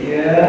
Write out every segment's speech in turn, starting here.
اللهم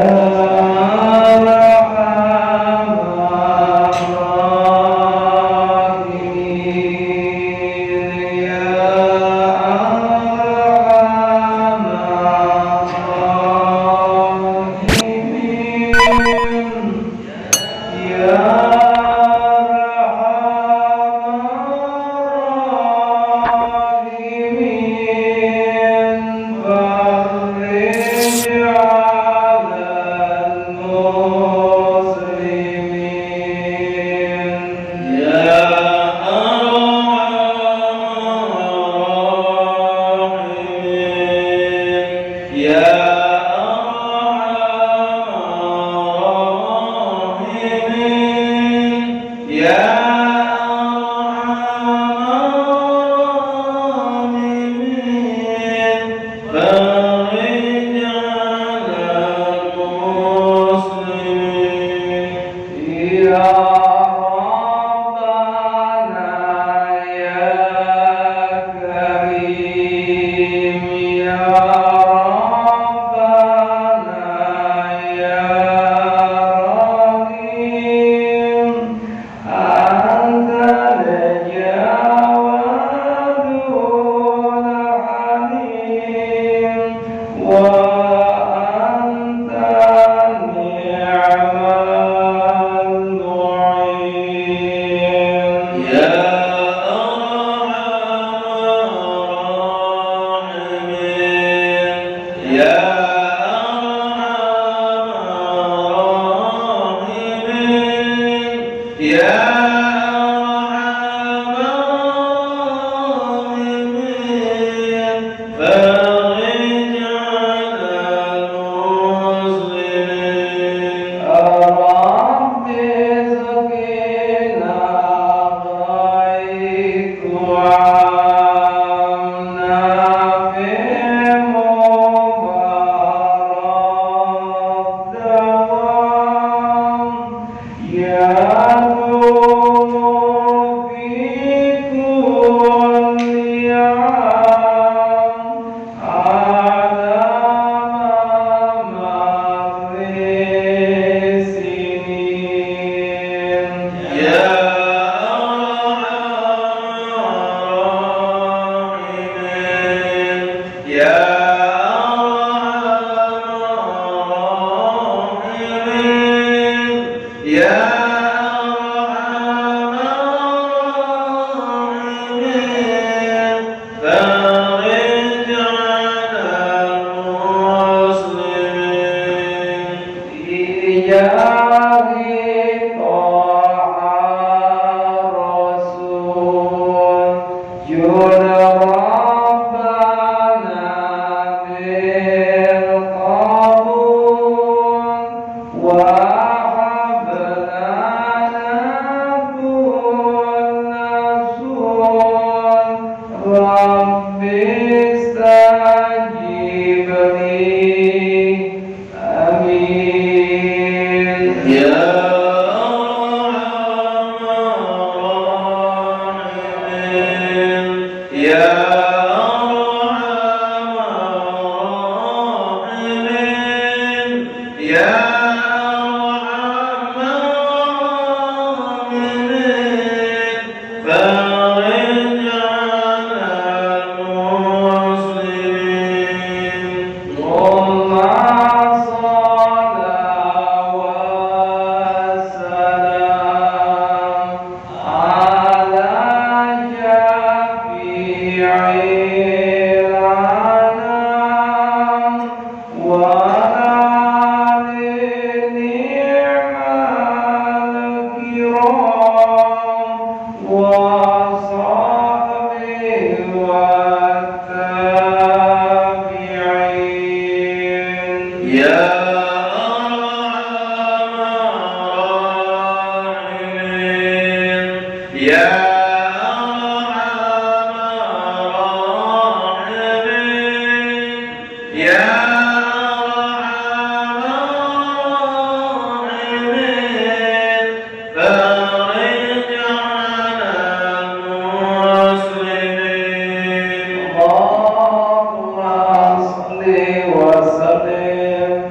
صل وسلم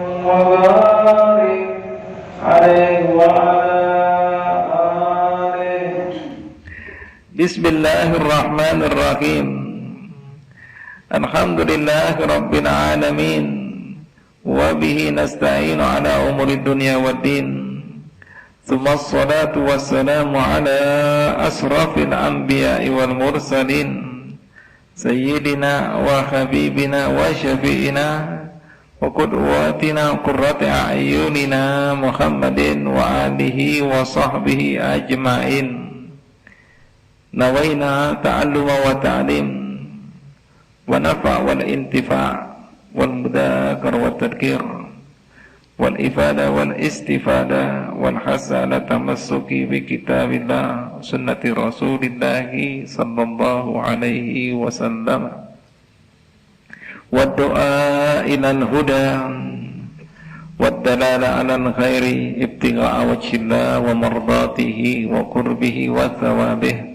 Bismillahirrahmanirrahim. Alhamdulillahi rabbil alamin. Wa bihi nasta'inu ala umuri dunya waddin. Tsumma assalatu wassalamu ala asrafil anbiya'i wal mursalin. Sayyidina wa habibina wa syafi'ina wa qudwatina qurrati a'yunina Muhammadin wa alihi wa sahbihi ajma'in. Nawaina ta'alluma wa ta'lim wa nafa' wal intifa' wal mudakar wa tadkir wal ifada wal istifada wal hasala tamassuki bi kitabillah sunnati rasulillahi sallallahu alaihi wasallam wa du'a ilal huda wa dalala alal khairi ibtigha'a wajhillah wa mardatihi wa qurbihi wa thawabihi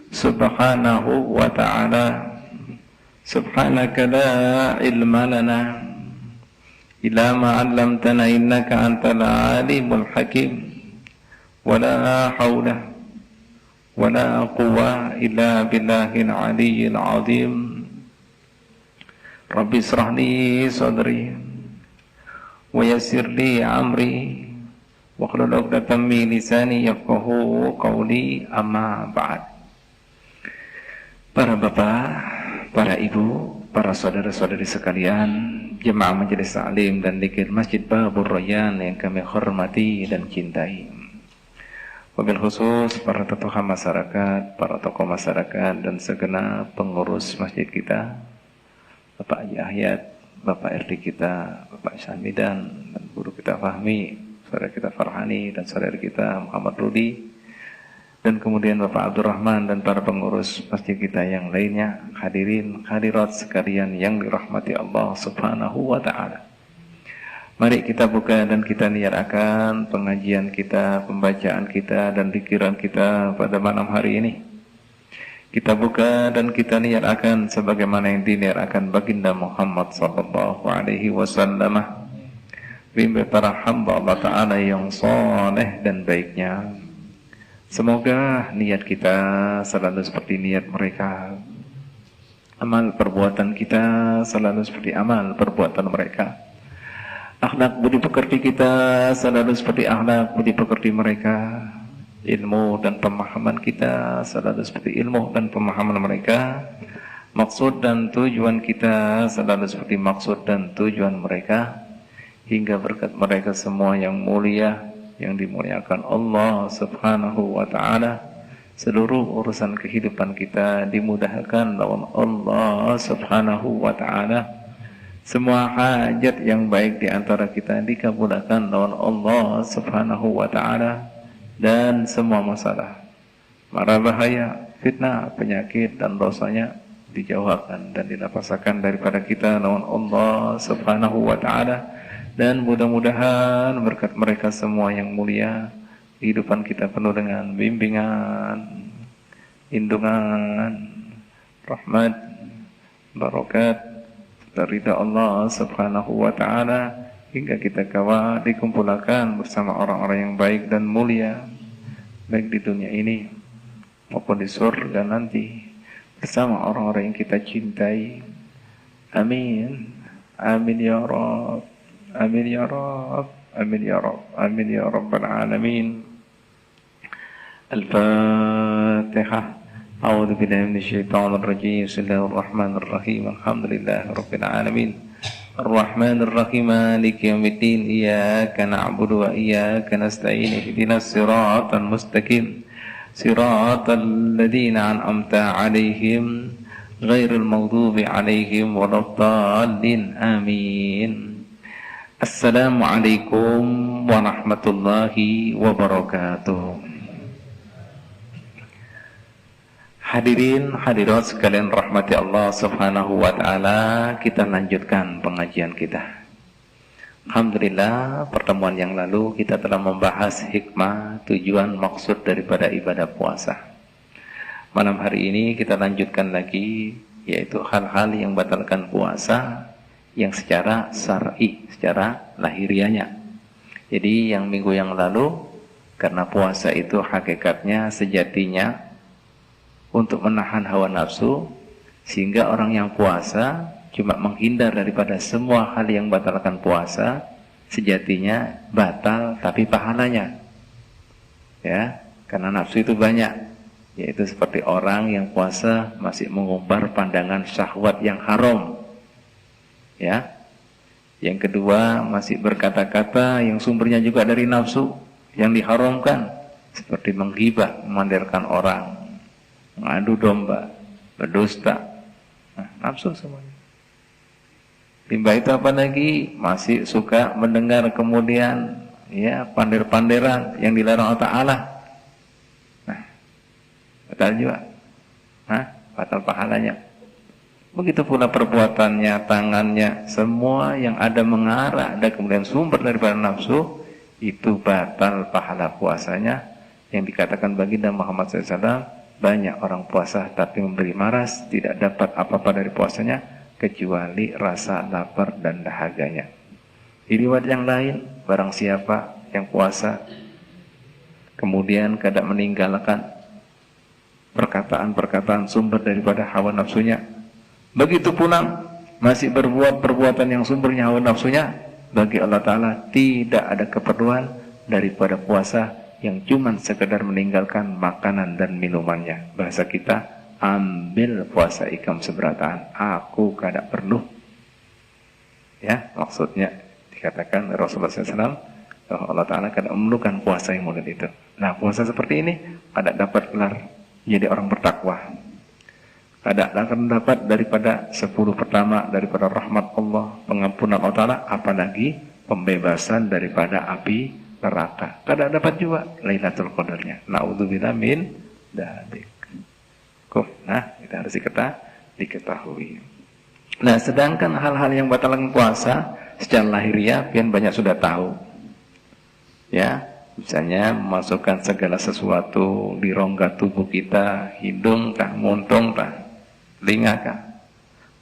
subhanahu wa ta'ala. Subhanaka la ilma lana illa ma 'allamtana innaka antal alimul hakim. Wa la haula wa la quwwa illa billahil aliyyil azim. Rabbi israh li sadri wa yassir li amri wa hlul 'uqdatam min lisani yafqahu qawli, amma ba'd. Para bapak, para ibu, para saudara-saudari sekalian, jemaah majelis taklim dan dzikir Masjid Babur Rayyan yang kami hormati dan cintai. Wabil khusus para tokoh masyarakat, para tokoh masyarakat dan segenap pengurus masjid kita, Bapak Haji Ahyat, Bapak RD kita, Bapak Syahmidan, dan guru kita Fahmi, saudara kita Farhani, dan saudara kita Muhammad Rudi, dan kemudian Bapak Abdurrahman dan para pengurus masjid kita yang lainnya, hadirin hadirat sekalian yang dirahmati Allah Subhanahu wa ta'ala. Mari kita buka dan kita niatkan pengajian kita, pembacaan kita dan pikiran kita pada malam hari ini. Kita buka dan kita niatkan sebagaimana yang diniatkan baginda Muhammad sallallahu alaihi wasallam, bimbing para hamba Allah Ta'ala yang saleh dan baiknya. Semoga niat kita selalu seperti niat mereka, amal perbuatan kita selalu seperti amal perbuatan mereka, akhlak budi pekerti kita selalu seperti akhlak budi pekerti mereka, ilmu dan pemahaman kita selalu seperti ilmu dan pemahaman mereka, maksud dan tujuan kita selalu seperti maksud dan tujuan mereka, hingga berkat mereka semua yang mulia, yang dimuliakan Allah Subhanahu wa ta'ala, seluruh urusan kehidupan kita dimudahkan oleh Allah Subhanahu wa ta'ala. Semua hajat yang baik di antara kita dikabulkan oleh Allah Subhanahu wa ta'ala, dan semua masalah, mara bahaya, fitnah, penyakit dan dosanya dijauhkan dan dilepasakan daripada kita oleh Allah Subhanahu wa ta'ala. Dan mudah-mudahan berkat mereka semua yang mulia, kehidupan kita penuh dengan bimbingan, lindungan, rahmat, barokat, dari Allah Subhanahu wa ta'ala, hingga kita kawal dikumpulkan bersama orang-orang yang baik dan mulia, baik di dunia ini maupun di surga nanti, bersama orang-orang yang kita cintai. Amin. Amin ya Rabb. Amin ya Rabb, amin ya Rabb, amin ya Rabbal alamin. Al-Fatihah. A'udzu billahi minasy syaithanir rajim. Bismillahirrahmanirrahim. Alhamdulillahi rabbil alamin. Ar-Rahmanir Rahim. Maliki yaumiddin. Iyyaka na'budu wa iyyaka nasta'in. Ihdinas siratal mustaqim. Siratal ladzina an'amta 'alaihim ghairil maghdubi 'alaihim waladdallin. Amin. Assalamualaikum warahmatullahi wabarakatuh. Hadirin hadirat sekalian rahmati Allah Subhanahu wa ta'ala, kita lanjutkan pengajian kita. Alhamdulillah, pertemuan yang lalu kita telah membahas hikmah, tujuan, maksud daripada ibadah puasa. Malam hari ini kita lanjutkan lagi, yaitu hal-hal yang batalkan puasa yang secara syar'i, secara lahiriahnya. Jadi yang minggu yang lalu, karena puasa itu hakikatnya sejatinya untuk menahan hawa nafsu, sehingga orang yang puasa cuma menghindar daripada semua hal yang batalkan puasa, sejatinya batal tapi pahalanya. Ya, karena nafsu itu banyak, yaitu seperti orang yang puasa masih mengumbar pandangan syahwat yang haram. Ya. Yang kedua, masih berkata-kata yang sumbernya juga dari nafsu yang diharamkan, seperti menghibah, memandirkan orang, mengadu domba, berdusta. Nah, nafsu semuanya. Timbah itu apa lagi? Masih suka mendengar kemudian ya pandir-pandiran yang dilarang Allah Ta'ala. Nah, batal juga. Nah, batal pahalanya. Begitu pula perbuatannya, tangannya, semua yang ada mengarah, ada kemudian sumber daripada nafsu, itu batal pahala puasanya. Yang dikatakan baginda Muhammad SAW, banyak orang puasa tapi memberi maras, tidak dapat apa-apa dari puasanya, kecuali rasa lapar dan dahaganya. Di riwayat yang lain, barang siapa yang puasa, kemudian kadang meninggalkan perkataan-perkataan sumber daripada hawa nafsunya, begitu pulang masih berbuat perbuatan yang sumbernya hawa nafsunya, bagi Allah Ta'ala tidak ada keperluan daripada puasa yang cuma sekedar meninggalkan makanan dan minumannya. Bahasa kita, ambil puasa ikam seberataan, aku kada perlu. Ya, maksudnya dikatakan Rasulullah SAW, Allah Ta'ala kada memerlukan puasa yang model itu. Nah, puasa seperti ini kada dapat kelar jadi orang bertakwa. Kada akan dapat daripada 10 pertama daripada rahmat Allah, pengampunan Allah Ta'ala, apalagi pembebasan daripada api neraka. Kada dapat juga Lailatul Qadarnya. Na'udzubillah min dzalik. Nah, kita harus diketahui. Nah, sedangkan hal-hal yang batalkan puasa secara lahiriah pian banyak sudah tahu. Ya, misalnya memasukkan segala sesuatu di rongga tubuh kita, hidung kah, muntung kah, telinga kah.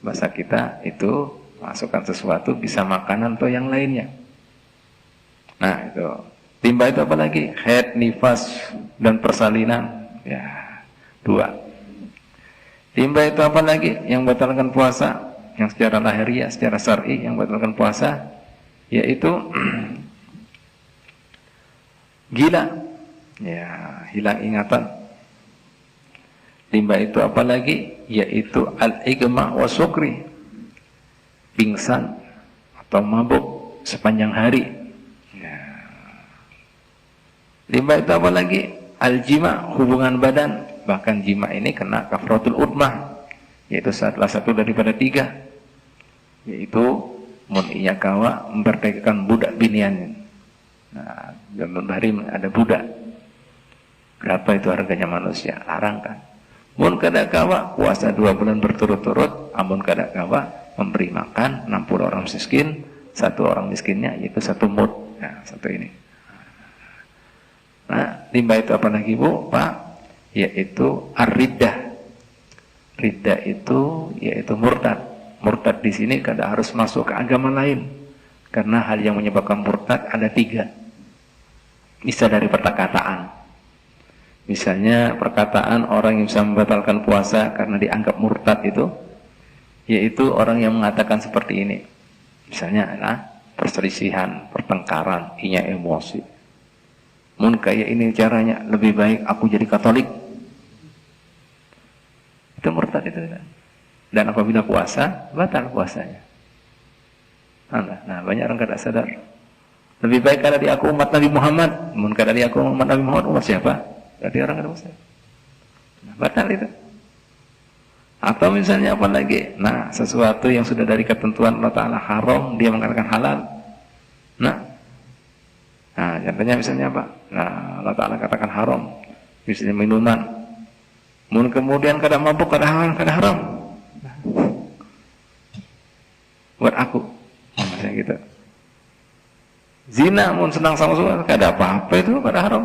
Bahasa kita itu masukkan sesuatu, bisa makanan atau yang lainnya. Nah, itu. Timba itu apa lagi? Haid, nifas, dan persalinan. Ya, 2. Timba itu apa lagi? Yang batalkan puasa, yang secara lahiriah, secara syar'i yang batalkan puasa, yaitu gila. Ya, hilang ingatan. Timba itu apa lagi? Yaitu al-igma wa sukri, pingsan atau mabuk sepanjang hari. Ya. Timba itu apa lagi? Al-jima, hubungan badan. Bahkan jima ini kena kafaratul udmah, yaitu salah satu daripada 3, yaitu mun iya kawa memperdekakan budak binian. Nah, zaman hari ada budak. Berapa itu harganya manusia? Larang kan? Mun kada kawa puasa 2 bulan berturut-turut, amun kada kawa memberi makan 60 orang miskin, 1 orang miskinnya yaitu 1 mud. Nah, 1 ini. Nah, timba itu apa lagi, Bu, Pak? Yaitu ar-riddah. Riddah itu yaitu murtad. Murtad di sini kada harus masuk ke agama lain. Karena hal yang menyebabkan murtad ada 3. Bisa dari perkataan. Misalnya perkataan orang yang bisa membatalkan puasa karena dianggap murtad itu, yaitu orang yang mengatakan seperti ini. Misalnya perselisihan, pertengkaran, inya emosi. Mun kayak ini caranya, lebih baik aku jadi Katolik. Itu murtad itu. Dan apabila puasa, batal puasanya. Nah, banyak orang kada sadar. Lebih baik kada di aku umat Nabi Muhammad. Mun kada di aku umat Nabi Muhammad, umat siapa? Berarti orang kada muslim. Nah, batal itu. Atau misalnya apa lagi? Nah, sesuatu yang sudah dari ketentuan Allah Ta'ala haram, dia mengatakan halal. Nah, contohnya misalnya apa? Nah, Allah Ta'ala katakan haram. Misalnya minuman. Mun kemudian kada mabuk, kada haram. Buat aku. Misalnya gitu. Zina mun senang sama suami, kada apa-apa itu, kada haram.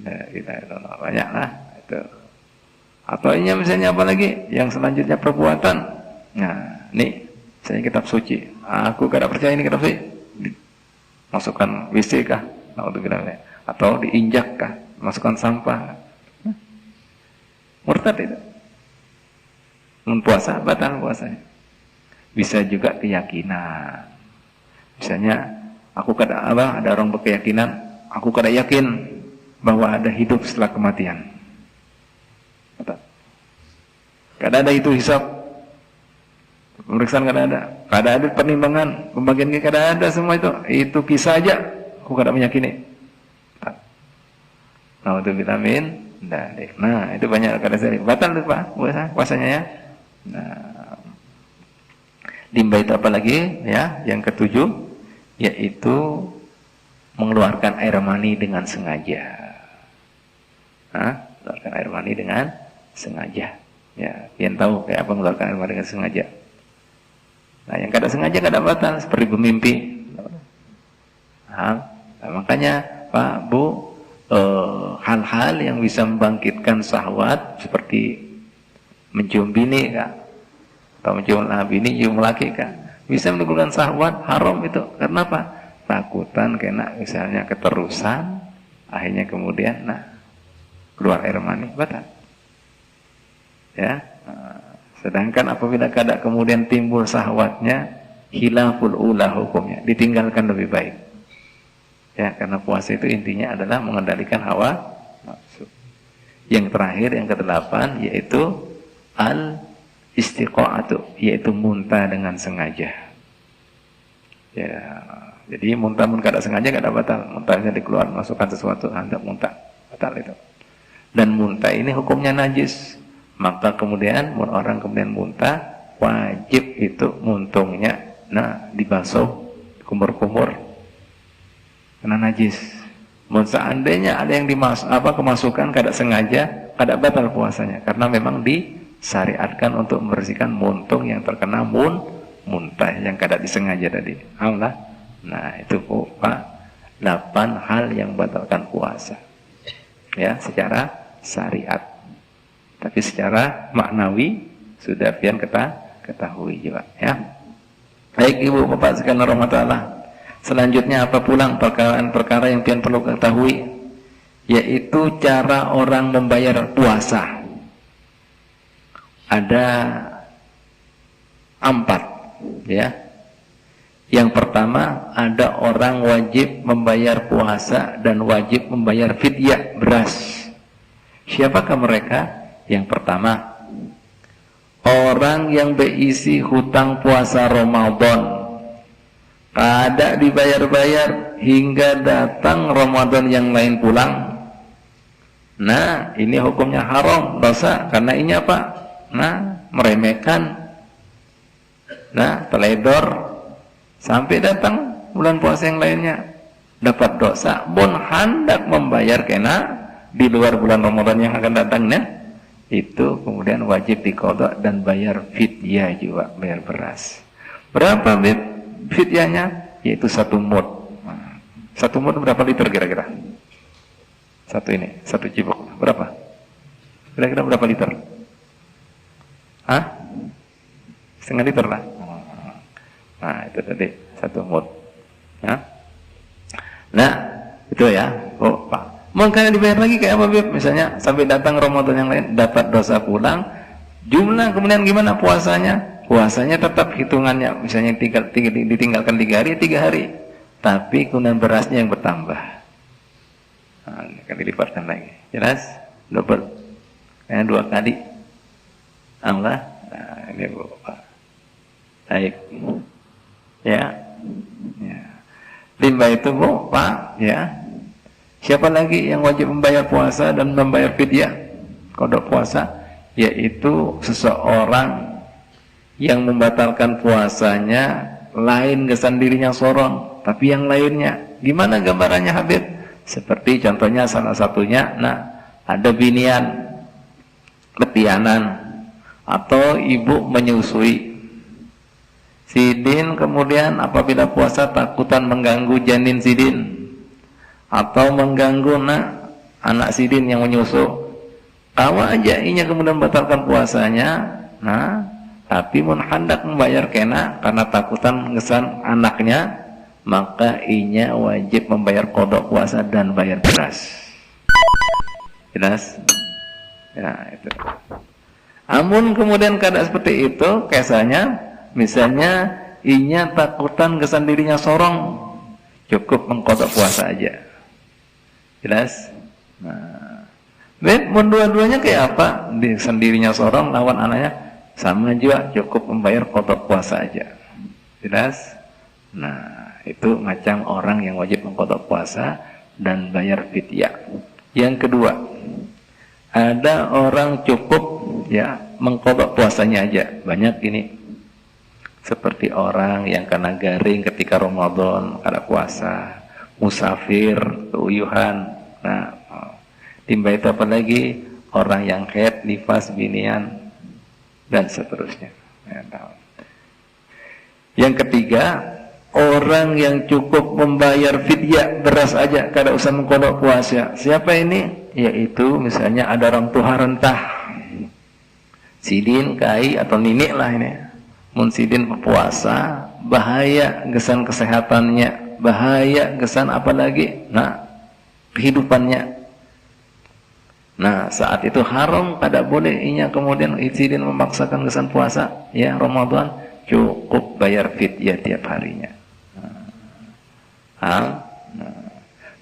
Nah, itu banyak lah itu. Atau ini misalnya apa lagi? Yang selanjutnya perbuatan. Nah, ini misalnya kitab suci. Aku kada percaya ini kitab suci. Masukkan WC kah? Atau diinjak kah? Masukkan sampah. Murtad itu. Puasa batal puasanya. Bisa juga keyakinan. Misalnya aku ada orang berkeyakinan, aku kada yakin bahwa ada hidup setelah kematian. Batal. Kada ada itu hisab. Pemeriksaan kada ada penimbangan, pembagian kada ada semua itu kisah aja. Aku kada meyakini. Nah, untuk vitamin, nah itu banyak kada sering. Batal tuh Pak, puasanya ya. Nah, limbah itu apa lagi ya? Yang ketujuh yaitu mengeluarkan air mani dengan sengaja. Mengeluarkan air mani dengan sengaja. Ya, kalian tahu kayak apa mengeluarkan air mani dengan sengaja. Nah, yang kada sengaja kada batal, seperti bermimpi. Nah, makanya Pak, Bu, hal-hal yang bisa membangkitkan syahwat seperti mencium bini Kak, atau mencium bini, cium laki Kak, bisa menimbulkan syahwat, haram itu. Karena apa? Takutan kena misalnya keterusan, akhirnya kemudian keluar air mani, batal. Ya. Sedangkan apabila kada kemudian timbul syahwatnya, khilaful ula hukumnya, ditinggalkan lebih baik. Ya, karena puasa itu intinya adalah mengendalikan hawa nafsu. Yang terakhir, yang ke-8, yaitu al-istiqa'atu, yaitu muntah dengan sengaja. Ya, jadi muntah pun kada sengaja kada batal. Muntahnya dikeluar masukkan sesuatu, hendak muntah, batal itu. Dan muntah ini hukumnya najis. Maka kemudian orang kemudian muntah, wajib itu muntungnya dibasuh, kumur-kumur, karena najis. Seandainya ada yang kemasukan kada sengaja, kada batal puasanya, karena memang disyariatkan untuk membersihkan muntung yang terkena muntah yang kada disengaja tadi. Allah. Nah, itu Pak, 8 hal yang batalkan puasa. Ya, secara syariat. Tapi secara maknawi sudah pian ketahui juga ya. Baik Ibu Bapak sekalian rahmatullah. Selanjutnya apa pulang perkara yang pian perlu ketahui, yaitu cara orang membayar puasa. Ada 4 ya. Yang pertama, ada orang wajib membayar puasa dan wajib membayar fidyah beras. Siapakah mereka? Yang pertama, orang yang berisi hutang puasa Ramadan, kada dibayar-bayar hingga datang Ramadan yang lain pulang. Nah, ini hukumnya haram, dosa. Karena ini apa? Meremehkan. Teledor sampai datang bulan puasa yang lainnya, dapat dosa. Bon hendak membayar kena di luar bulan Ramadan yang akan datangnya, itu kemudian wajib diqadha dan bayar fidyah juga, bayar beras. Berapa fidyahnya? Yaitu 1 mud. 1 mud berapa liter kira-kira? Satu cibuk berapa? Kira-kira berapa liter? Setengah liter lah. Nah, itu tadi 1 mud. Nah, itu ya. Pak. Makanya dibayar lagi kayak apa, Beb? Misalnya sampai datang Ramadan yang lain dapat dosa pulang, jumlah kemudian gimana puasanya? Puasanya tetap hitungannya, misalnya ditinggalkan 3 hari, 3 hari. Tapi kemudian berasnya yang bertambah. Ini akan dilipatkan lagi. Jelas? Double. Kayaknya 2 kali. Allah. Nah, ini Bapak. Baik. Ya. Limbah itu Pak, ya. Siapa lagi yang wajib membayar puasa dan membayar fidyah kodok puasa? Yaitu seseorang yang membatalkan puasanya lain kesan dirinya sorong, tapi yang lainnya. Gimana gambarannya Habib? Seperti contohnya salah satunya, ada binian ketianan atau ibu menyusui. Sidin kemudian apabila puasa takutan mengganggu janin sidin atau mengganggu anak sidin yang menyusu, kawa aja inya kemudian batalkan puasanya, tapi mun hendak membayar kena karena takutan ngesan anaknya, maka inya wajib membayar kodok puasa dan bayar beras. Jelas? Ya, itu. Amun kemudian keadaan seperti itu, kesanya, misalnya inya takutan kesan dirinya sorong, cukup mengkodok puasa aja. Jelas? Nah, dua-duanya kayak apa? Di sendirinya sorong lawan anaknya sama juga, cukup membayar kodok puasa aja. Jelas? Nah, itu macam orang yang wajib mengkodok puasa dan bayar fidyah. Yang kedua, ada orang cukup ya mengkodok puasanya aja. Banyak ini. Seperti orang yang kena garing ketika Ramadan, ada puasa, musafir, keuyuhan. Nah, timba itu apa lagi? Orang yang haid, nifas, binian, dan seterusnya. Yang ketiga, orang yang cukup membayar fidyah beras aja, kada usah mengkodok puasa. Siapa ini? Yaitu misalnya ada orang tua rentah, sidin, kai, atau ninik lah ini. Mun sidin berpuasa, bahaya gesan kesehatannya, bahaya gesan apalagi, nah kehidupannya. Nah saat itu haram, kada boleh inya kemudian sidin memaksakan gesan puasa, ya Ramadan, cukup bayar fidyah tiap harinya. Nah,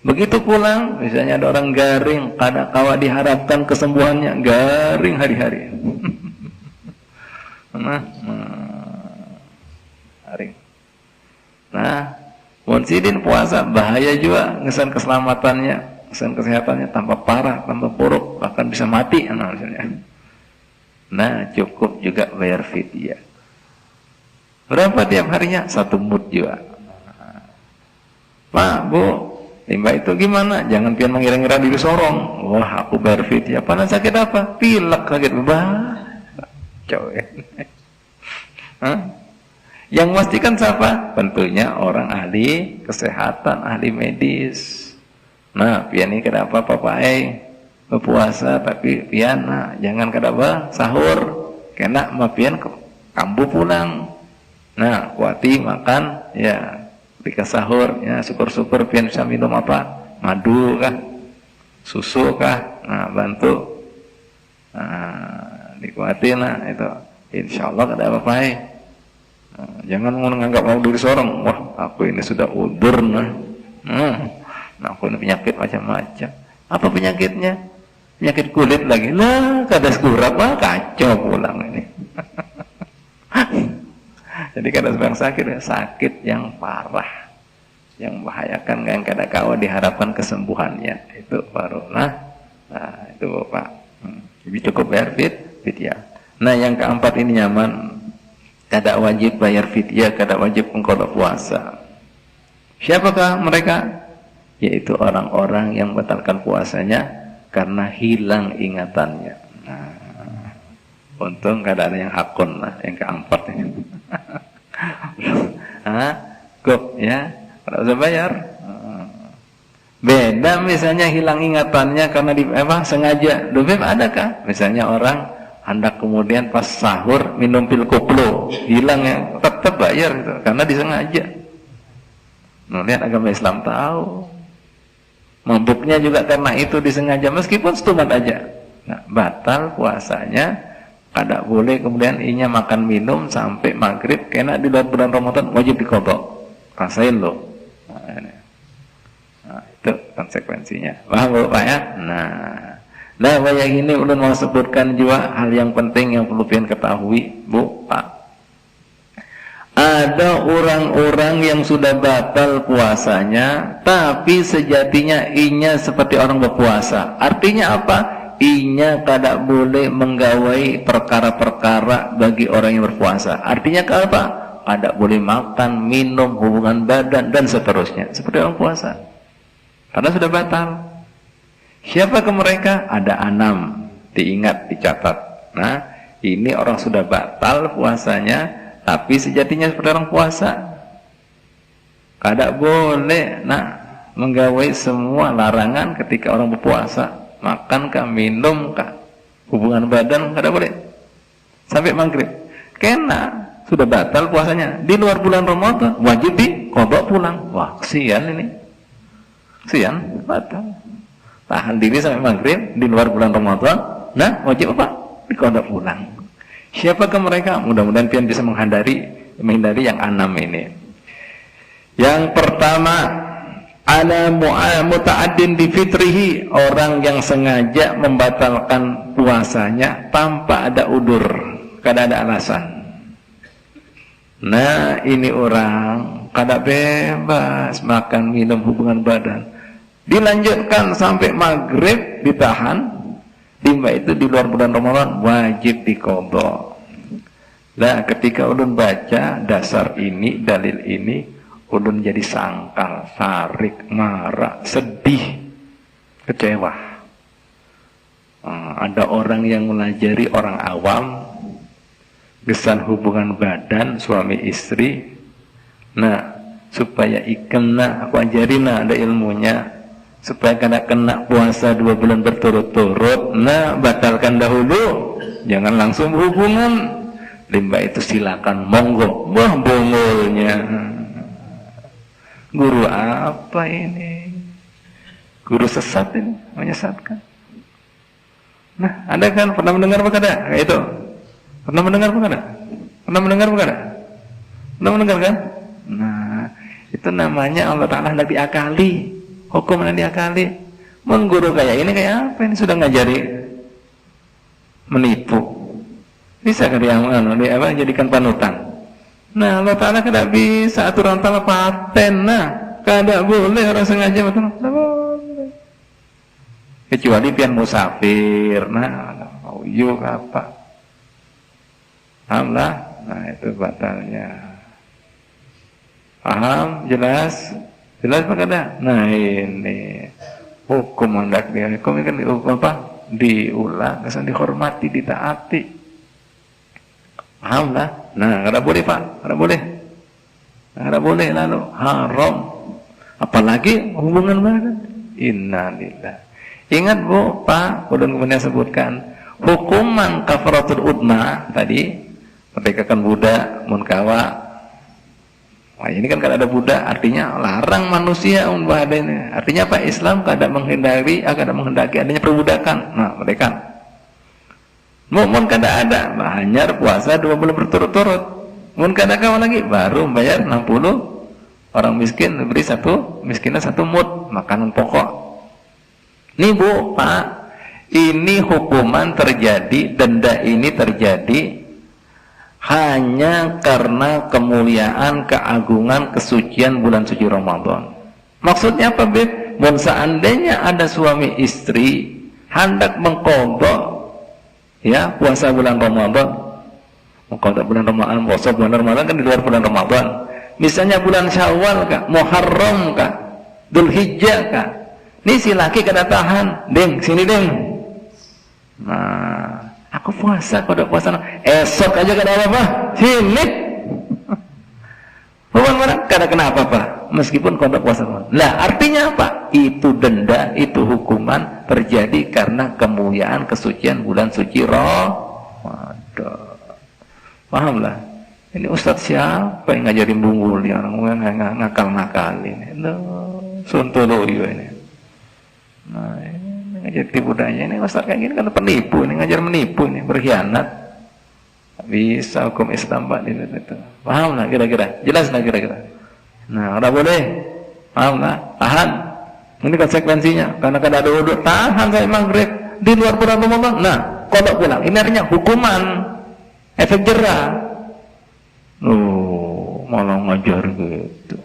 begitu pulang, misalnya ada orang garing, kada kawa diharapkan kesembuhannya, garing hari-hari. Nah, monsidin puasa bahaya juga, ngesan keselamatannya, ngesan kesehatannya tambah parah, tambah buruk, bahkan bisa mati, misalnya. Nah, cukup juga bayar fidyah. Berapa tiap harinya? 1 mud juga. Pak, Bu, timba itu gimana? Jangan pian mengira-ngira diri sorong. Wah, aku bayar fidyah. Panas sakit apa? Pilek sakit bebas. Coba. Yang memastikan siapa? Tentunya orang ahli kesehatan, ahli medis. Nah, pian ini kenapa papai berpuasa tapi pian jangan kenapa sahur. Kena mah pian kambu pulang. Nah, kuati makan ya ketika sahur ya syukur-syukur pian bisa minum apa? Madu kah? Susu kah? Nah, bantu. Nah, dikuatin itu. Insyaallah kada apa-apa. Jangan menganggap mau diri seorang, wah aku ini sudah udur nah aku ini penyakit macam-macam. Apa penyakitnya? Penyakit kulit lagi lah, kada sekurap kacau pulang ini. Jadi kada sedang sakit yang parah, yang membahayakan, yang kada kawa diharapkan kesembuhannya, itu baru nah itu Pak. Jadi cukup bayar fidyah. Nah yang keempat ini nyaman, kada wajib bayar fidyah, kada wajib mengqadha puasa. Siapakah mereka? Yaitu orang-orang yang membatalkan puasanya karena hilang ingatannya. Nah, untung kada ada yang hakun lah, yang keempat ini. Kok ya, kada usah bayar. Beda misalnya hilang ingatannya karena sengaja. Dubem adakah? Misalnya orang hendak kemudian pas sahur minum pil koplo, hilang ya, tetap bayar itu karena disengaja. Nah, lihat agama Islam tahu. Mabuknya juga karena itu disengaja meskipun setumat aja. Nah, batal puasanya, kada boleh kemudian inya makan minum sampai maghrib kena di luar bulan Ramadan wajib diqadha. Rasain loh. Nah, itu konsekuensinya. Paham Pak ya? Nah, yang ini ulun mau sebutkan juga hal yang penting yang perlu pian ketahui, Bu, Pak. Ada orang-orang yang sudah batal puasanya, tapi sejatinya inya seperti orang berpuasa. Artinya apa? Inya kada boleh menggawai perkara-perkara bagi orang yang berpuasa. Artinya apa? Kada boleh makan, minum, hubungan badan, dan seterusnya. Seperti orang puasa. Karena sudah batal. Siapa ke mereka? Ada 6. Diingat, dicatat. Nah, ini orang sudah batal puasanya, tapi sejatinya seperti orang puasa. Kada boleh menggawai semua larangan ketika orang berpuasa. Makan kah, minum kah, hubungan badan, kada boleh. Sampai maghrib. Kena, sudah batal puasanya. Di luar bulan Ramadan, wajib diqadha pulang. Wah, kesian ini. Kesian, batal. Tahan diri sampai maghrib di luar bulan Ramadan, Nah, wajib apa? Dikodok pulang. Siapakah mereka? Mudah-mudahan pian bisa menghindari yang 6 ini. Yang pertama, ada muta'addin bi fitrihi, orang yang sengaja membatalkan puasanya tanpa ada udur, kada ada alasan. Nah, ini orang kada bebas makan, minum, hubungan badan. Dilanjutkan sampai maghrib ditahan. Timba itu di luar bulan Ramadan wajib diqadha. Nah, ketika ulun baca dasar ini, dalil ini, ulun jadi sangkal, sarik, marah, sedih, kecewa. Ada orang yang melajari orang awam, gesan hubungan badan suami istri. Nah, supaya ikena, aku ajarin ada ilmunya. Supaya kena puasa 2 bulan berturut-turut. Nah, batalkan dahulu, jangan langsung berhubungan. Limba itu silakan, monggo. Wah, bongolnya. Guru apa ini? Guru sesat ini, menyesatkan. Nah, ada kan pernah mendengar apa kada? Kayak itu. Pernah mendengar apa kada? Pernah mendengar apa kada? Pernah mendengar kan? Nah, itu namanya Allah Ta'ala hendak diakali. Hukum yang diakali. Mun guru kayak ini kayak apa ini, sudah ngajari menipu. Bisa kan dia jadikan panutan. Nah, Allah Ta'ala kada bisa aturan Ta'ala paten. Nah, kada boleh orang sengaja betul. Kecuali pian musafir. Nah, yuk apa? Paham lah. Nah, itu batalnya. Paham? Jelas? Jelas apa kada? Nah, ini hukum hendak dihukum kan apa? Diulang, kesan dihormati, ditaati. Paham lah? Nah, kada boleh Pak, kada boleh. Kada boleh lalu haram. Apalagi hubungan badan. Innalillah. Ingat Bu, Pak, ulun kemudian sebutkan hukuman kafaratul udna tadi, merdekakan budak, munkawa. Wah, ini kan kada ada budak, artinya larang manusia ini. Artinya apa? Islam kada menghendaki adanya perbudakan. Nah, mereka mun kada ada, hanya puasa 2 bulan berturut-turut. Mun kada kawan lagi, baru bayar 60 orang miskin, beri miskinnya 1 mud makanan pokok. Nih Bu, Pak, ini hukuman terjadi, denda ini terjadi hanya karena kemuliaan, keagungan, kesucian bulan suci Ramadan. Maksudnya apa, Beb? Mun seandainya ada suami istri hendak mengqadha ya puasa bulan Ramadan, mengqadha bulan Ramadan, puasa bulan Ramadan kan di luar bulan Ramadan. Misalnya bulan Syawal kah, Muharram kah, Dzulhijjah kah. Nih si laki kada tahan, ding, sini ding. Nah, aku puasa, kau puasa. Esok aja kada apa-apa. Sini. Bukan mana? Kada kenapa apa. Meskipun kau puasa. Lah artinya apa? Itu denda, itu hukuman terjadi karena kemuliaan, kesucian bulan suci Ramadan. Paham lah? Ini Ustadz siapa yang ngajarin bunggul dia orang ngakal-ngakalin? Sontoloyo ini. Nah, ini ngajar tipu daya ini Ustaz kayak gini kan penipu, ini ngajar menipu, ini berkhianat. Bisa hukum Islam Pak itu. Paham lah kira-kira? Jelas lah kira-kira? Nah, udah boleh. Paham lah? Tahan. Ini konsekuensinya. Karena kada ada wudu, tahan sampai maghrib di luar bulan Ramadan. Nah, kodok pulang. Ini artinya hukuman, efek jerah. Malah ngajar gitu.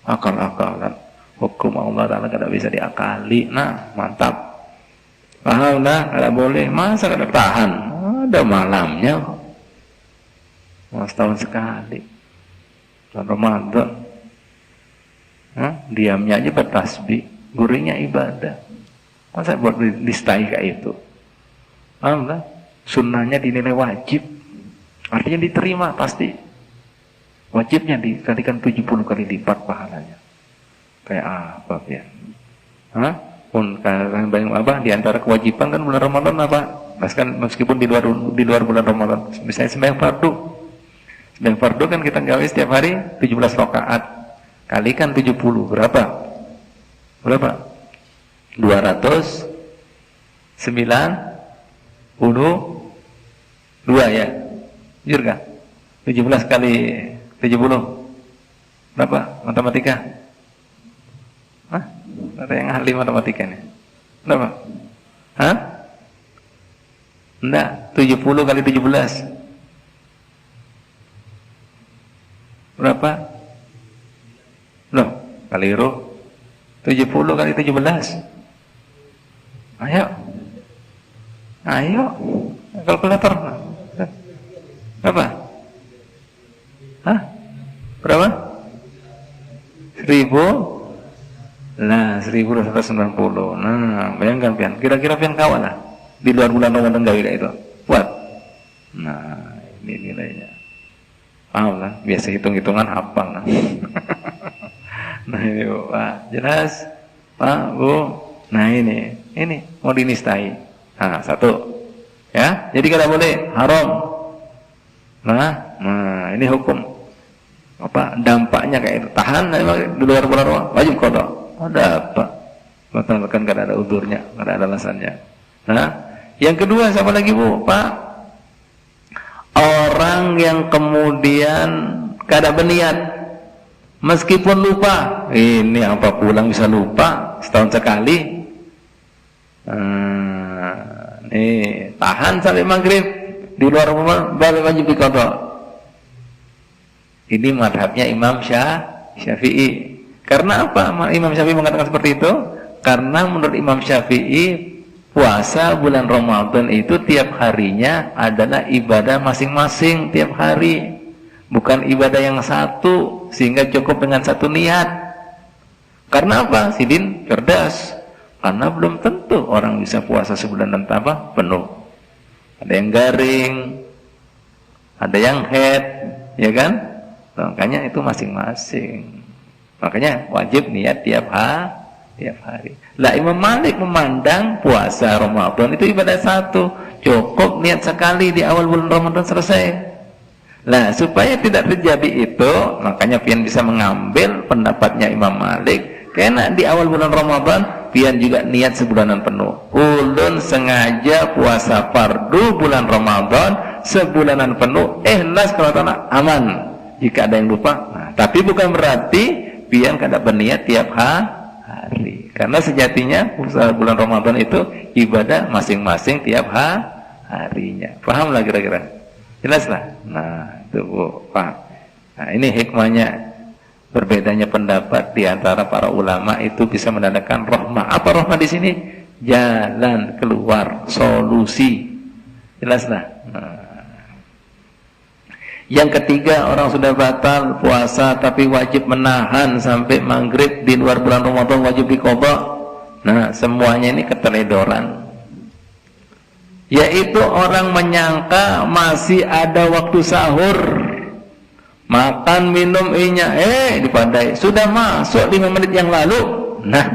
Akal-akalan. Hukum Allah Ta'ala kada bisa diakali. Nah, mantap. Paham lah, kada boleh. Masa kada tahan? Ada malamnya kok. Setahun sekali. Bulan Ramadan. Diamnya aja bertasbih. Gurunya ibadah. Masa buat distai kayak itu? Paham lah? Sunnahnya dinilai wajib. Artinya diterima pasti. Wajibnya dikalikan 70 kali lipat pahalanya. Kayak apa ya? Pun kalian bayang apa? Di antara kewajiban kan bulan Ramadan apa? Bahkan meskipun di luar bulan Ramadan, misalnya sembahyang fardu. Sembahyang fardu kan kita gawe setiap hari 17 rakaat. Kalikan 70 berapa? Berapa? 209 ya. Jujur kah? 17 kali 70 berapa matematika? Hah? Ada yang ahli matematika nih? Berapa? Hah? Enggak, 70 kali 17 berapa? Loh, keliru. 70 kali 17. Ayo, kalkulator. Berapa? Hah? Berapa? 1000. Nah, 1290. Nah, bayangkan pian. Kira-kira pian kawan lah. Di luar bulan Ramadan gak itu. Buat. Nah, ini nilainya. Paham lah, biasa hitung-hitungan hafal lah. Nah, ini Pak, jelas Pak, Bu. Nah, ini mau dinistai. Nah, satu. Ya, jadi kada boleh haram. Nah, ini hukum. Apa dampaknya kayak itu? Tahan di luar bulan Ramadan, wajib qada. Ada apa? Batalkan kada ada udurnya, kada ada alasannya. Nah, yang kedua siapa lagi, Bu? Pak, orang yang kemudian kada berniat meskipun lupa. Ini apa pulang bisa lupa setahun sekali. Nih, tahan sampai maghrib di luar rumah baru wajib diqadha. Ini madhabnya Imam Syafi'i. Karena apa Imam Syafi'i mengatakan seperti itu? Karena menurut Imam Syafi'i puasa bulan Ramadan itu tiap harinya adalah ibadah masing-masing tiap hari, bukan ibadah yang satu sehingga cukup dengan satu niat. Karena apa? Sidin cerdas. Karena belum tentu orang bisa puasa sebulan dan tambah penuh. Ada yang garing, ada yang head, ya kan? Makanya itu masing-masing. Makanya wajib niat tiap hari. Lah Imam Malik memandang puasa Ramadan itu ibadah satu, cukup niat sekali di awal bulan Ramadan selesai. Nah, supaya tidak terjadi itu, makanya pian bisa mengambil pendapatnya Imam Malik. Karena di awal bulan Ramadan pian juga niat sebulanan penuh. Ulun sengaja puasa fardu bulan Ramadan sebulanan penuh, ikhlas kalau tanah aman. Jika ada yang lupa, tapi bukan berarti pian kada berniat tiap hari. Karena sejatinya puasa bulan Ramadan itu ibadah masing-masing tiap harinya. Paham lah kira-kira? Jelas lah. Nah, itu Bu, Pak. Nah, ini hikmahnya. Berbedanya pendapat di antara para ulama itu bisa menandakan rahmah. Apa rahmah di sini? Jalan keluar, solusi. Jelas lah. Nah. Yang ketiga, orang sudah batal puasa tapi wajib menahan sampai maghrib di luar bulan Ramadan, wajib diqadha. Nah, semuanya ini keteledoran. Yaitu orang menyangka masih ada waktu sahur, makan minum dipadai sudah masuk 5 menit yang lalu. Nah,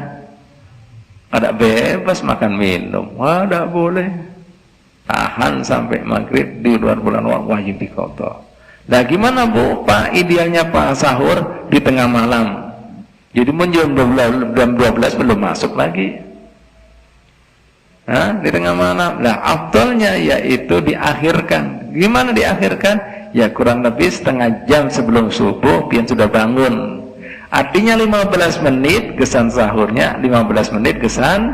ada bebas makan minum, ada boleh tahan sampai maghrib di luar bulan wajib diqadha. Nah, gimana Bu? Pak, idealnya Pak sahur di tengah malam. Jadi jam 12 belum masuk lagi. Di tengah malam. Nah, afdalnya yaitu diakhirkan. Gimana diakhirkan? Ya kurang lebih setengah jam sebelum subuh pian sudah bangun. Artinya 15 menit kesan sahurnya, 15 menit kesan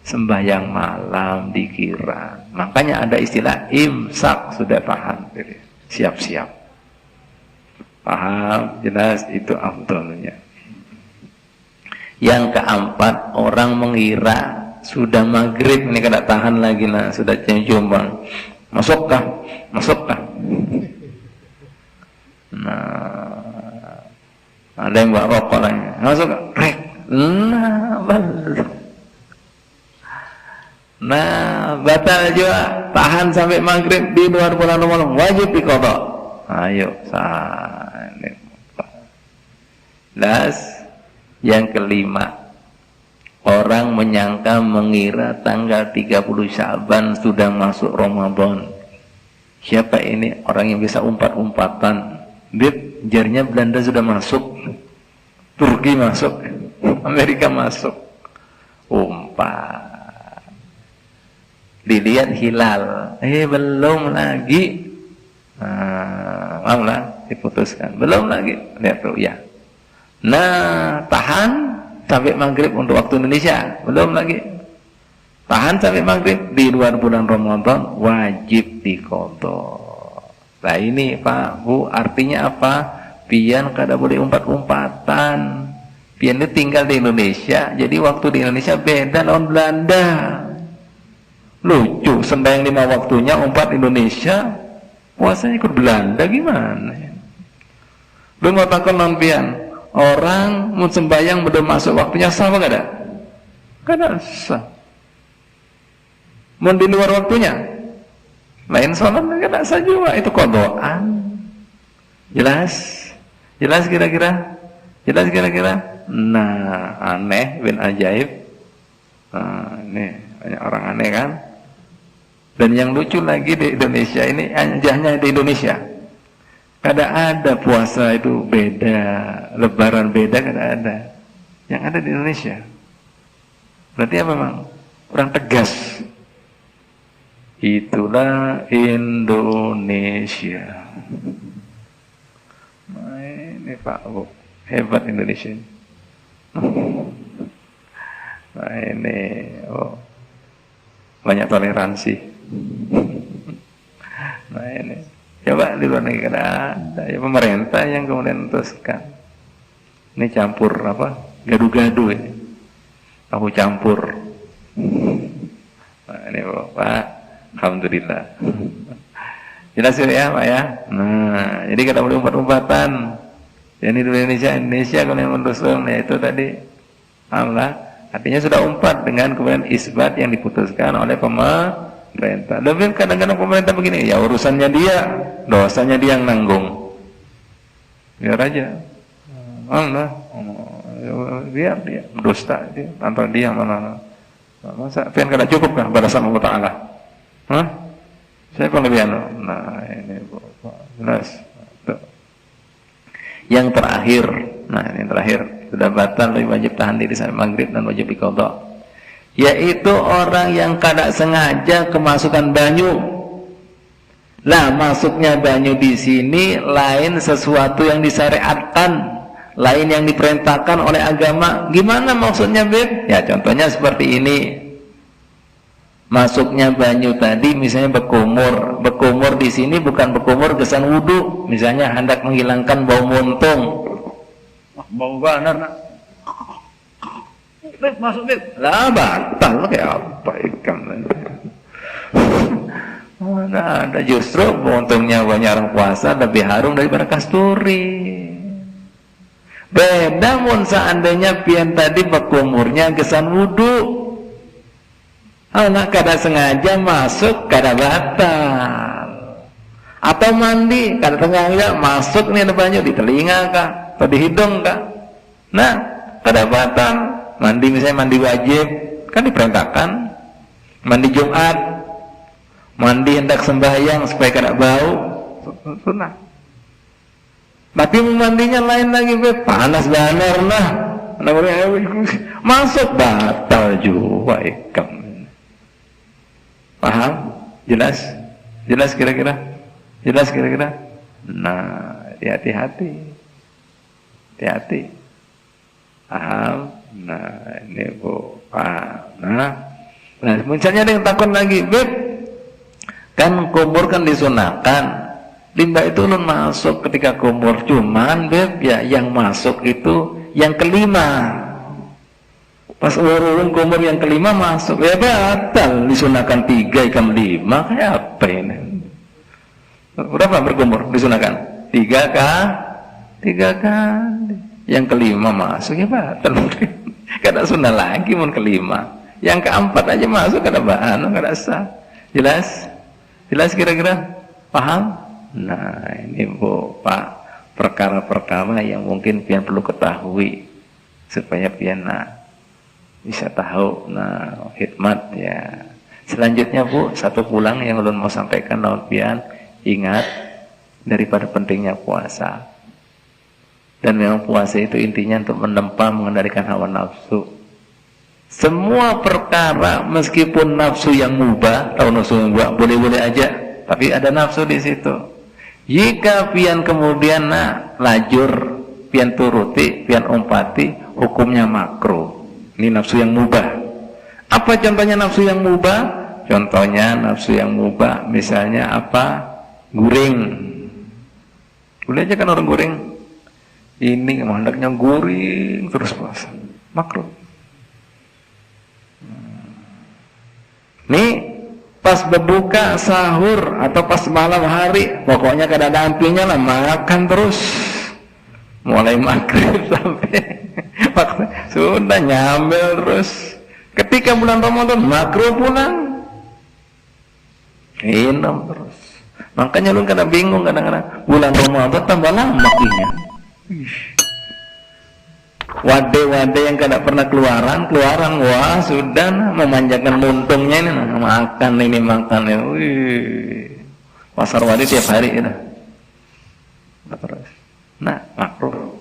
sembahyang malam dikira. Makanya ada istilah imsak, sudah tahan. Siap-siap. Paham? Jelas itu afdalnya. Yang keempat, orang mengira sudah maghrib ini kada tahan lagi lah, sudah cium-ciuman. Masukkah? Nah, ada yang bawa rokok lagi. Masuk, rek. Nah, batal juga. Tahan sampai maghrib di luar bulan Ramadan, wajib diqadha. Ayo, yang kelima, orang menyangka mengira tanggal 30 Sya'ban sudah masuk Ramadan. Siapa ini orang yang bisa umpat-umpatan? Bib, jarnya Belanda sudah masuk, Turki masuk, Amerika masuk. Umpat. dilihat hilal, belum lagi, malah diputuskan, belum lagi lihat ru'yah. Nah, tahan sampai maghrib untuk waktu Indonesia, belum lagi, tahan sampai maghrib di luar bulan Ramadan, wajib diqadha. Nah ini Pak Bu, artinya apa? Pian kada boleh umpat-umpatan. Pian itu tinggal di Indonesia, jadi waktu di Indonesia beda lawan Belanda. Lucu, sembahyang 5 waktunya umpat Indonesia, puasanya ikut Belanda gimana? Lu ngatakan non pian, orang mau sembahyang belum masuk waktunya sah apa kada? Kada sah. Mau di luar waktunya, lain sholat kada sah juga, itu qadhaan. Jelas kira-kira? Jelas kira-kira? Nah, aneh bin ajaib. Nah, ini banyak orang aneh kan? Dan yang lucu lagi di Indonesia ini, hanya di Indonesia. Kada ada puasa itu beda, lebaran beda, kada ada. Yang ada di Indonesia. Berarti ya memang kurang tegas. Itulah Indonesia. Nah, ini Pak Bu, hebat Indonesia. Nah ini, banyak toleransi. Nah ini, coba di luar negeri ada, ya pemerintah yang kemudian teruskan. Ini campur apa? Gadu-gadu ini. Tahu campur. Nah ini Pak, alhamdulillah. Jelas ya Pak ya. Nah, jadi kada boleh umpat-umpatan. Jadi di Indonesia kalau yang mendusung, ya itu tadi Allah. Artinya sudah umpat dengan kemudian isbat yang diputuskan oleh pemerintah. Lebih kadang-kadang pemerintah begini, ya urusannya dia, dosanya dia yang nanggung. Biar aja. Allah, biar dia berdusta dia, tanpa dia mana. Masa pian kada cukup kah balasan Allah Taala? Hah? Saya kelebihan. Nah, ini jelas. Yang terakhir, nah ini terakhir, sudah batal lebih wajib tahan diri sampai maghrib dan wajib diqadha. Yaitu orang yang kada sengaja kemasukan banyu. Lah masuknya banyu di sini lain sesuatu yang disyariatkan, lain yang diperintahkan oleh agama. Gimana maksudnya, Beb? Ya contohnya seperti ini. Masuknya banyu tadi misalnya berkumur. Berkumur di sini bukan berkumur kesan wudu, misalnya hendak menghilangkan bau muntung. Bau banar nak. Beb, masuk Beb. Lah batal kayak apa ikan. Mana ada, justru untungnya banyak orang puasa lebih harum daripada kasturi. Beda mun seandainya pian tadi berkumurnya kesan wudu. Anak kada sengaja masuk kada batal. Atau mandi kada sengaja masuk nih ada banyu di telinga kah atau di hidung kah. Nah, kada batal. Mandi misalnya mandi wajib kan diperintahkan. Mandi Jumat, mandi hendak sembahyang supaya kada bau, sunnah. Tapi mandinya lain lagi, panas banar lah. Masuk batal juga ikam. Paham? Jelas? Jelas kira-kira? Jelas kira-kira? Nah, hati-hati. Hati-hati. Paham? Nah, ini Bu. Paham. Nah, misalnya ada yang takut lagi, Beb. Kan kubur kan disunahkan. Limbah itu ulun masuk ketika kubur. Cuman, Beb, ya yang masuk itu yang kelima. Pas ulun kumur yang kelima masuk, ya batal. Disunahkan 3 ikam 5, kayak apa ini? Berapa berkumur disunahkan? 3 kah? 3 kali. Yang kelima masuk, ya batal. Kada sunah lagi mun kelima. Yang keempat aja masuk, kada bahan, kada sah. Jelas? Jelas kira-kira? Paham? Nah ini Bu, Pak, perkara-perkara yang mungkin pian perlu ketahui supaya pian bisa tahu hikmat ya. Selanjutnya Bu, satu pulang yang ulun mau sampaikan lawan pian, ingat daripada pentingnya puasa. Dan memang puasa itu intinya untuk menempa mengendalikan hawa nafsu. Semua perkara meskipun nafsu yang mubah, tahu nafsu yang mubah boleh-boleh aja, tapi ada nafsu di situ. Jika pian kemudian lajur, pian turuti, pian umpati, hukumnya makruh. Ini nafsu yang mubah. Apa contohnya nafsu yang mubah? Contohnya nafsu yang mubah, misalnya apa? Guring. Boleh aja kan orang guring. Ini hendaknya guring terus puasa. Makruh. Nih pas berbuka sahur atau pas malam hari, pokoknya kadang-kadang pinya lah makan terus. Mulai maghrib sampai sudah nyambil terus. Ketika bulan Ramadan makruh pulang, minum terus. Makanya lu kadang bingung kadang-kadang bulan Ramadan tambah lama pinya. Wade-wade yang kada pernah keluaran, wah sudah memanjakan muntungnya ini, makan ini. Wih, pasar wadi tiap hari itu. Nah, makruh.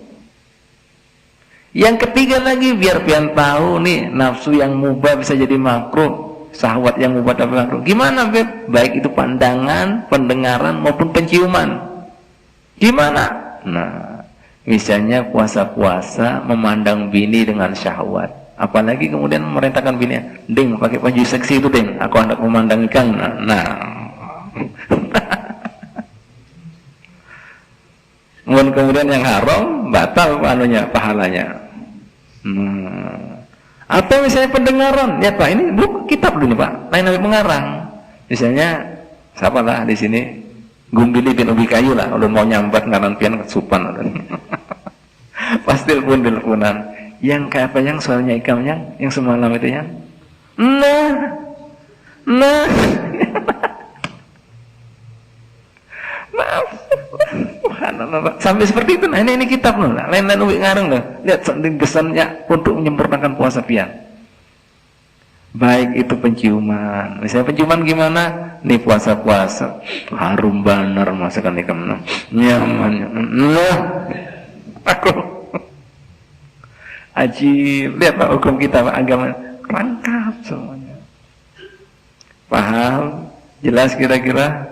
Yang ketiga lagi, biar pian tahu nih, nafsu yang mubah bisa jadi makruh, syahwat yang mubah tapi makruh. Gimana, Beb? Baik itu pandangan, pendengaran maupun penciuman. Gimana? Nah, misalnya puasa-puasa memandang bini dengan syahwat, apalagi kemudian memerintahkan bini, "Ding, pakai baju seksi itu, Ding, aku hendak memandang ikan." Nah. Kemudian yang haram batal pahalanya. Atau misalnya pendengaran, ya Pak, ini buku kitab dulu Pak, lain dari pengarang. Misalnya siapa lah di sini? Gumbili bin Ubi Kayu lah, ulun mau nyambat ngaran pian kesupan. Pasti teleponan. Yang kayak apa yang soalnya ikamnya, yang semalam itu yang. Nah. Maaf. Sampai seperti itu. Nah, ini kitab loh. Lain-lain ubi ngarang loh. Lihat kesannya untuk menyempurnakan puasa pian. Baik itu penciuman. Misalnya penciuman gimana? Nih puasa-puasa harum banar masakan ikam nyaman. Nah, aku ajib. Lihat Pak hukum kita Pak, agama lengkap semuanya. Paham? Jelas kira-kira?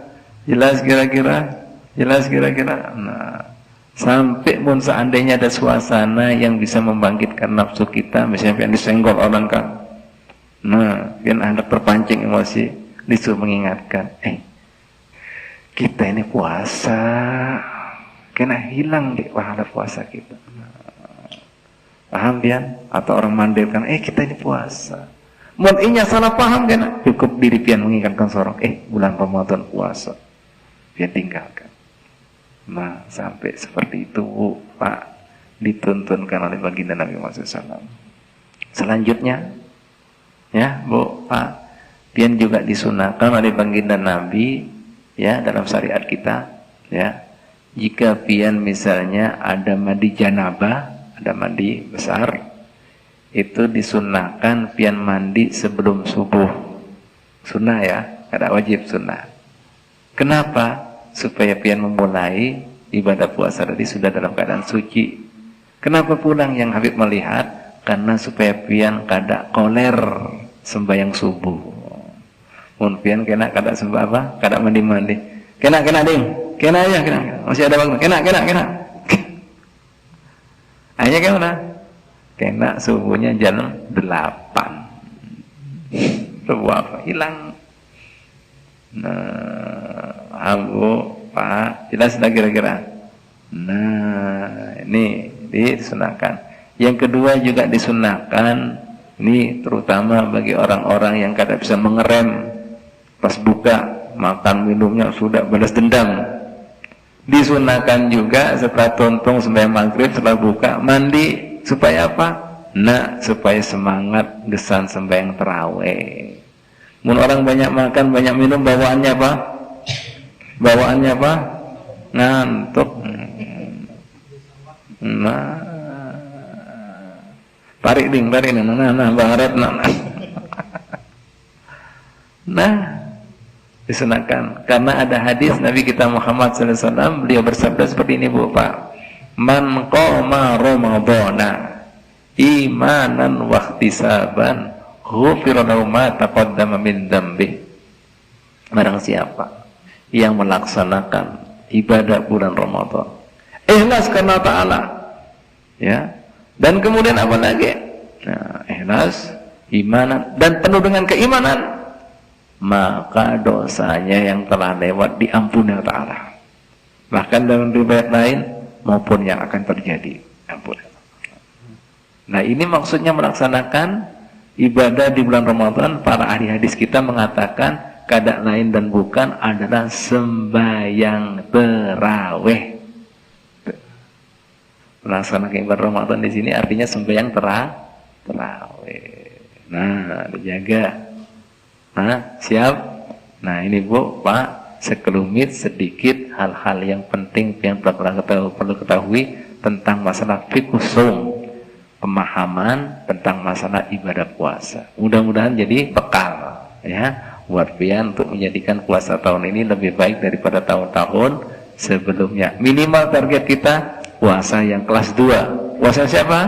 Nah, sampai pun seandainya ada suasana yang bisa membangkitkan nafsu kita, misalnya yang disenggol orang kan. Nah, yang hendak terpancing emosi, disuruh mengingatkan, kita ini puasa, kena hilang deh pahala puasa kita. Paham pian? Atau orang mandiri kan, kita ini puasa. Mungkinnya salah paham kan? Cukup diri pian mengingatkan seorang, bulan Ramadan puasa, pian tinggalkan. Nah, sampai seperti itu Pak, dituntunkan oleh baginda Nabi Muhammad SAW. Selanjutnya, ya Bu, Pak, pian juga disunahkan oleh baginda Nabi, ya, dalam syariat kita, ya, jika pian misalnya ada mandi janabah, ada mandi besar, itu disunahkan pian mandi sebelum subuh. Sunnah ya, ada wajib sunnah. Kenapa? Supaya pian memulai ibadah puasa tadi sudah dalam keadaan suci. Kenapa pulang yang Habib melihat? Karena supaya pian kada koler sembahyang subuh. Mun pian kena kada sembah apa? Kada mandi-mandi. Kena ding. Kena. Masih ada waktu. Kena. Akhirnya kemana? Kena subuhnya jam 8. Subuh apa? Hilang. Nah, Bu, Pak, jelas sudah kira-kira. Nah, ini disunahkan. Yang kedua juga disunahkan, ini terutama bagi orang-orang yang kada bisa mengerem pas buka, makan minumnya sudah balas dendam. Disunahkan juga setelah tuntung sembahyang maghrib, setelah buka, mandi. Supaya apa? Nah, supaya semangat gesan sembahyang tarawih. Mun orang banyak makan, banyak minum, bawaannya apa? Ngantuk. Nah, tarik nah, barat, nah, disunahkan. Karena ada hadis Nabi kita Muhammad SAW, beliau bersabda seperti ini Bu, Pak. Man qoma Ramadana imanan wa ihtisaban ghufira lahu ma taqaddama min dzambih. Barang siapa yang melaksanakan ibadah bulan Ramadan ikhlas karena Ta'ala, ya, dan kemudian apa lagi? Nah, ikhlas, imanan, dan penuh dengan keimanan, maka dosanya yang telah lewat diampuni Ta'ala. Bahkan dalam riwayat lain maupun yang akan terjadi, ampun. Nah, ini maksudnya melaksanakan ibadah di bulan Ramadan. Para ahli hadis kita mengatakan kada lain dan bukan adalah sembahyang tarawih. Melaksanakan ibadah Ramadan di sini artinya sembahyang tarawih. Nah, dijaga. Nah, siap. Nah, ini Bu, Pak, sekelumit sedikit hal-hal yang penting yang perlu ketahui tentang masalah fiqh shaum, pemahaman tentang masalah ibadah puasa. Mudah-mudahan jadi bekal, ya, buat pian untuk menjadikan puasa tahun ini lebih baik daripada tahun-tahun sebelumnya. Minimal target kita puasa yang kelas 2. Puasa siapa?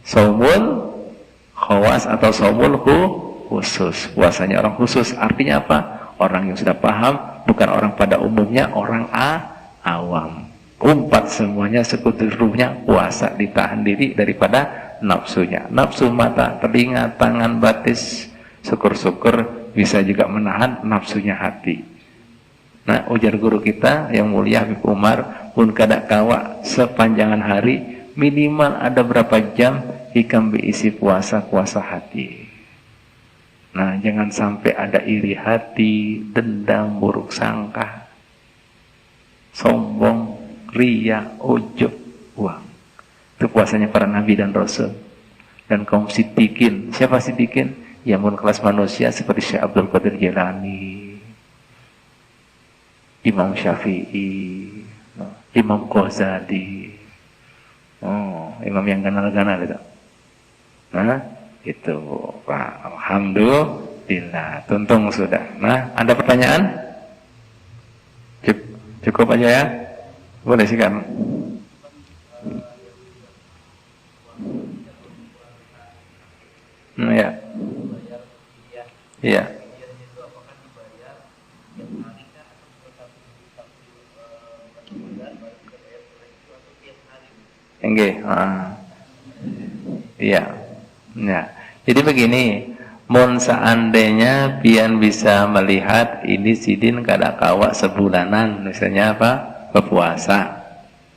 Shaumul khawas atau shaumul khusus. Puasanya orang khusus. Artinya apa? Orang yang sudah paham, bukan orang pada umumnya, orang awam. Umpat semuanya sekuturuhnya puasa, ditahan diri daripada nafsunya. Nafsu mata, telinga, tangan, batis. Syukur-syukur bisa juga menahan nafsunya hati. Nah, ujar guru kita yang mulia Habib Umar, pun kada kawa sepanjangan hari minimal ada berapa jam hikam diisi puasa hati. Nah, jangan sampai ada iri hati, dendam, buruk sangka, sombong, ria, ujub, uang. Itu puasanya para nabi dan rasul. Dan kaum siddiqin. Siapa siddiqin? Yang pun kelas manusia seperti Syekh Abdul Qadir Jilani, Imam Syafi'i, Imam Ghazali, imam yang ganal-ganal itu. Nah, itu Pak, alhamdulillah, tuntung sudah. Nah, ada pertanyaan? Cukup aja ya, boleh sih kan? Ya, iya. Enggak, iya. Nah, jadi begini, mun seandainya pian bisa melihat ini sidin kada kawa sebulanan, misalnya apa? Berpuasa.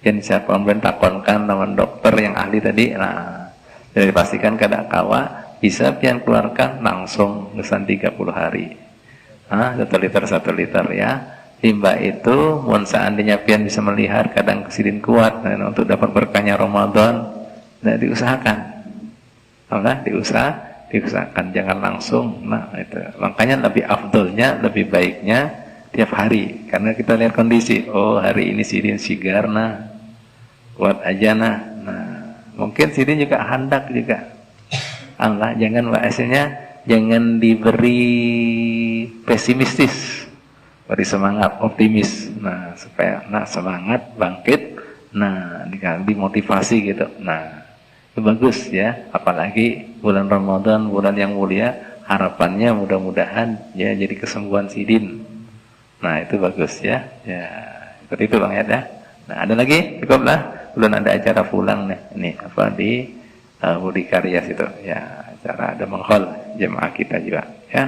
Pian siapa pun takonkan teman dokter yang ahli tadi, nah, jadi pastikan kada kawa, bisa pian keluarkan langsung kesan 30 hari. 1 liter ya. Timba itu, mun seandainya pian bisa melihat kadang kesidin kuat, nah, untuk dapat berkahnya Ramadan, nah diusahakan. Nah, diusahakan, jangan langsung. Nah, itu. Makanya lebih afdolnya, lebih baiknya tiap hari. Karena kita lihat kondisi, oh hari ini sidin sigar, nah, kuat aja, nah. Mungkin sidin juga handak juga. Allah, jangan bahasanya, jangan diberi pesimistis. Beri semangat, optimis. Nah, supaya semangat, bangkit. Nah, dimotivasi gitu. Nah, itu bagus ya. Apalagi bulan Ramadan, bulan yang mulia, harapannya mudah-mudahan ya jadi kesembuhan sidin. Nah, itu bagus ya. Ya, seperti itu Bang ya. Nah, ada lagi? Cukuplah. Belum ada acara pulang nih. Ini apa di Budi Karya situ. Ya, acara ada menghol jemaah kita juga ya.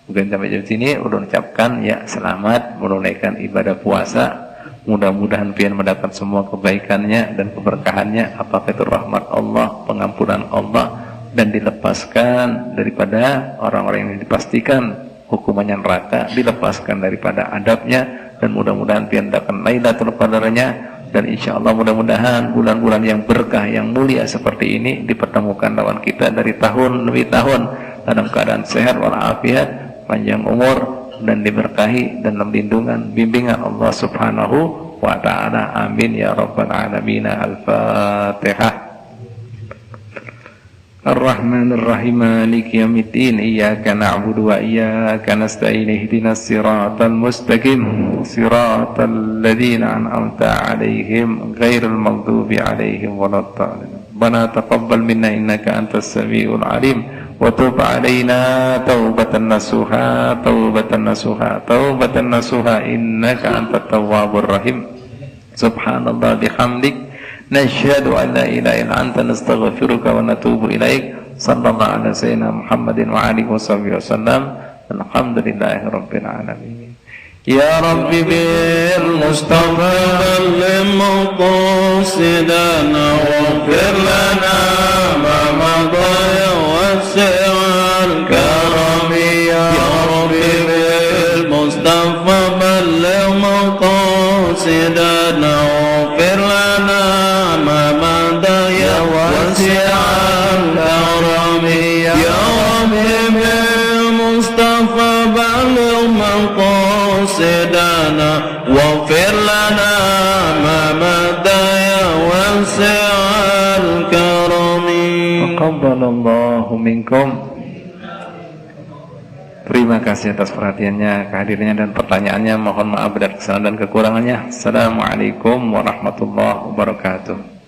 Mungkin sampai jam sini udah ucapkan ya selamat menunaikan ibadah puasa. Mudah-mudahan pian mendapat semua kebaikannya dan keberkahannya, apakah itu rahmat Allah, pengampunan Allah, dan dilepaskan daripada orang-orang yang dipastikan hukumannya neraka, dilepaskan daripada adabnya, dan mudah-mudahan pian dapat Lailatul Qadarnya, dan insya Allah mudah-mudahan bulan-bulan yang berkah, yang mulia seperti ini dipertemukan lawan kita dari tahun demi tahun dalam keadaan sehat walafiat, panjang umur, dan diberkahi dan dalam lindungan bimbingan Allah Subhanahu wa ta'ala. Amin ya rabbal alamin. Al-Fatihah. Ar-Rahmanir Rahim, Maliki yaumiddin, Iyyaka na'budu wa iyyaka nasta'in, ihdinas siratal mustaqim, siratal ladzina an'amta 'alaihim ghairil maghdubi 'alaihim waladdallin. ربنا تقبل منا إنك أنت السميع العليم وتب علينا توبة نصوحا توبة نصوحا توبة نصوحا إنك أنت التواب الرحيم سبحان الله بحمدك نشهد أن لا إله إلا أنت نستغفرك ونتوب إليك صلى الله على سيدنا محمد وعلى آله وصحبه وسلم الحمد لله رب العالمين يا رب بالمصطفى بلغ مقاصدنا واغفر لنا ما مضى وسع الكرم يا رب بالمصطفى بلغ مقاصدنا واغفر لنا ما مضى وسع الكرم يا رب بالمصطفى بلغ مقاصدنا واغفر لنا ما مدى وسع الكرم تقبل الله منكم. Terima kasih atas perhatiannya, kehadirannya dan pertanyaannya. Mohon maaf dan kesalahan dan kekurangannya. Assalamualaikum warahmatullahi wabarakatuh.